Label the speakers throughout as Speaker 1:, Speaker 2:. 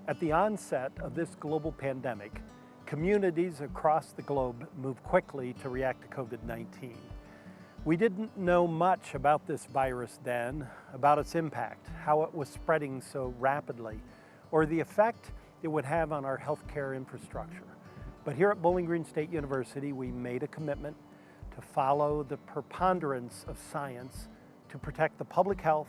Speaker 1: At the onset of this global pandemic, communities across the globe moved quickly to react to COVID-19. We didn't know much about this virus then, about its impact, how it was spreading so rapidly, or the effect it would have on our healthcare infrastructure. But here at Bowling Green State University, we made a commitment to follow the preponderance of science to protect the public health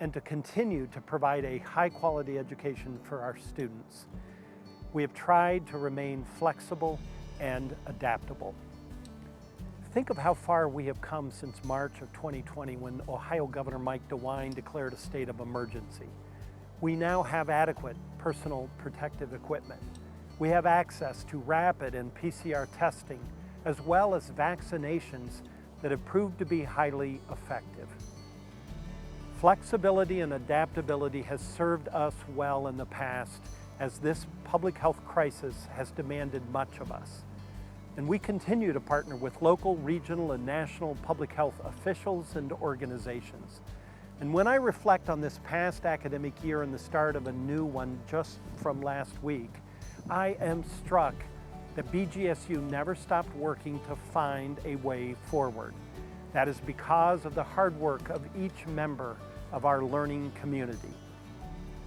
Speaker 1: and to continue to provide a high-quality education for our students. We have tried to remain flexible and adaptable. Think of how far we have come since March of 2020 when Ohio Governor Mike DeWine declared a state of emergency. We now have adequate personal protective equipment. We have access to rapid and PCR testing, as well as vaccinations that have proved to be highly effective. Flexibility and adaptability has served us well in the past as this public health crisis has demanded much of us. And we continue to partner with local, regional, and national public health officials and organizations. And when I reflect on this past academic year and the start of a new one just from last week, I am struck that BGSU never stopped working to find a way forward. That is because of the hard work of each member of our learning community.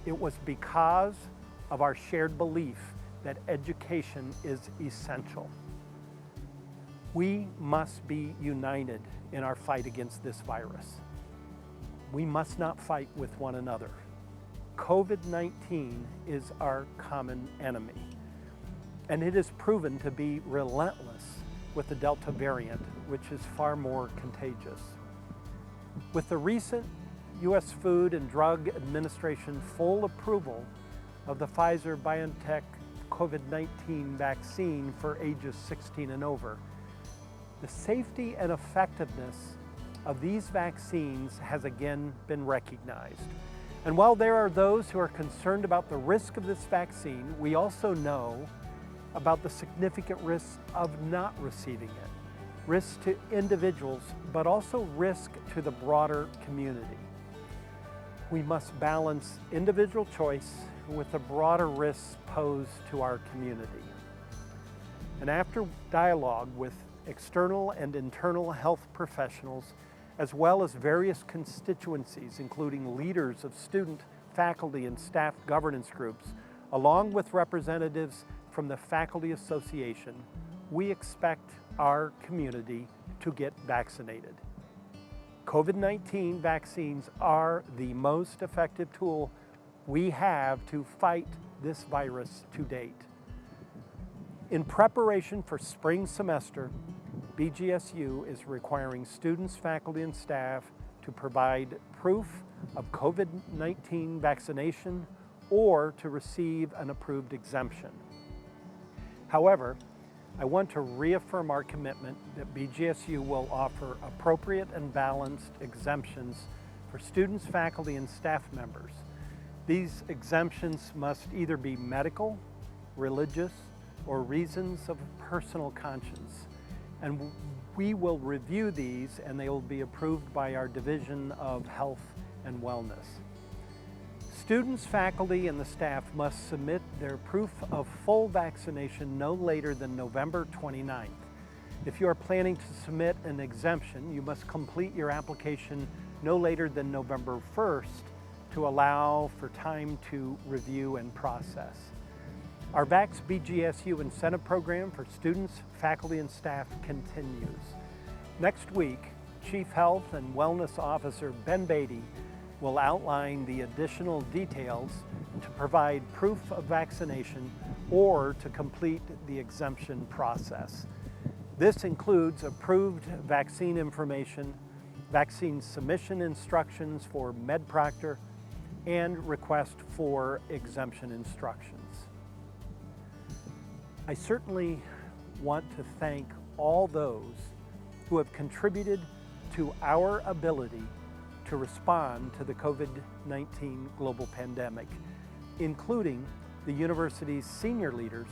Speaker 1: It was because of our shared belief that education is essential. We must be united in our fight against this virus. We must not fight with one another. COVID-19 is our common enemy, and it is proven to be relentless with the Delta variant, which is far more contagious. With the recent U.S. Food and Drug Administration full approval of the Pfizer-BioNTech COVID-19 vaccine for ages 16 and over, the safety and effectiveness of these vaccines has again been recognized. And while there are those who are concerned about the risk of this vaccine, we also know about the significant risks of not receiving it. Risk to individuals, but also risk to the broader community. We must balance individual choice with the broader risks posed to our community. And after dialogue with external and internal health professionals, as well as various constituencies, including leaders of student, faculty, and staff governance groups, along with representatives from the Faculty Association, we expect our community to get vaccinated. COVID-19 vaccines are the most effective tool we have to fight this virus to date. In preparation for spring semester, BGSU is requiring students, faculty, and staff to provide proof of COVID-19 vaccination or to receive an approved exemption. However, I want to reaffirm our commitment that BGSU will offer appropriate and balanced exemptions for students, faculty, and staff members. These exemptions must either be medical, religious, or reasons of personal conscience. And we will review these and they will be approved by our Division of Health and Wellness. Students, faculty, and the staff must submit their proof of full vaccination no later than November 29th. If you are planning to submit an exemption, you must complete your application no later than November 1st to allow for time to review and process. Our Vax BGSU incentive program for students, faculty, and staff continues. Next week, Chief Health and Wellness Officer Ben Beatty will outline the additional details to provide proof of vaccination or to complete the exemption process. This includes approved vaccine information, vaccine submission instructions for MedProctor, and request for exemption instructions. I certainly want to thank all those who have contributed to our ability to respond to the COVID-19 global pandemic, including the university's senior leaders,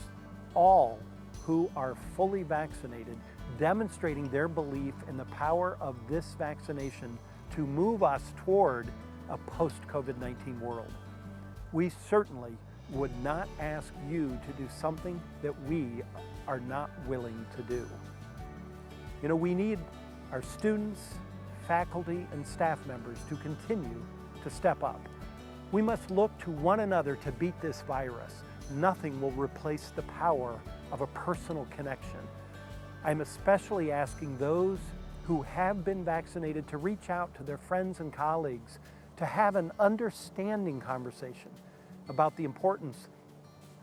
Speaker 1: all who are fully vaccinated, demonstrating their belief in the power of this vaccination to move us toward a post-COVID-19 world. We certainly would not ask you to do something that we are not willing to do. You know, we need our students, faculty, and staff members to continue to step up. We must look to one another to beat this virus. Nothing will replace the power of a personal connection. I'm especially asking those who have been vaccinated to reach out to their friends and colleagues to have an understanding conversation about the importance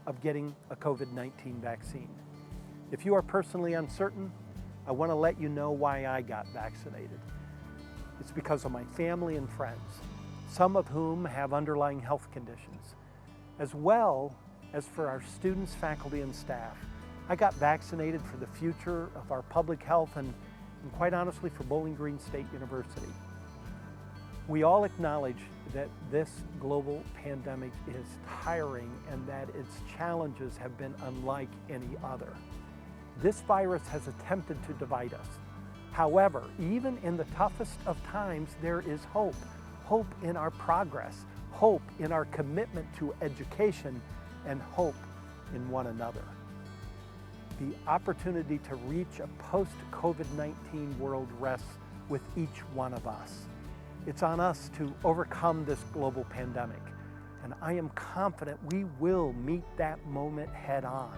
Speaker 1: of getting a COVID-19 vaccine. If you are personally uncertain, I want to let you know why I got vaccinated. It's because of my family and friends, some of whom have underlying health conditions, as well as for our students, faculty, and staff. I got vaccinated for the future of our public health and quite honestly for Bowling Green State University. We all acknowledge that this global pandemic is tiring and that its challenges have been unlike any other. This virus has attempted to divide us. However, even in the toughest of times, there is hope. Hope in our progress, hope in our commitment to education, and hope in one another. The opportunity to reach a post-COVID-19 world rests with each one of us. It's on us to overcome this global pandemic, and I am confident we will meet that moment head on.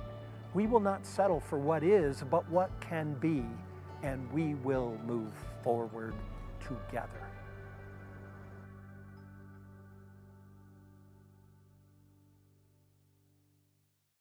Speaker 1: We will not settle for what is, but what can be, and we will move forward together.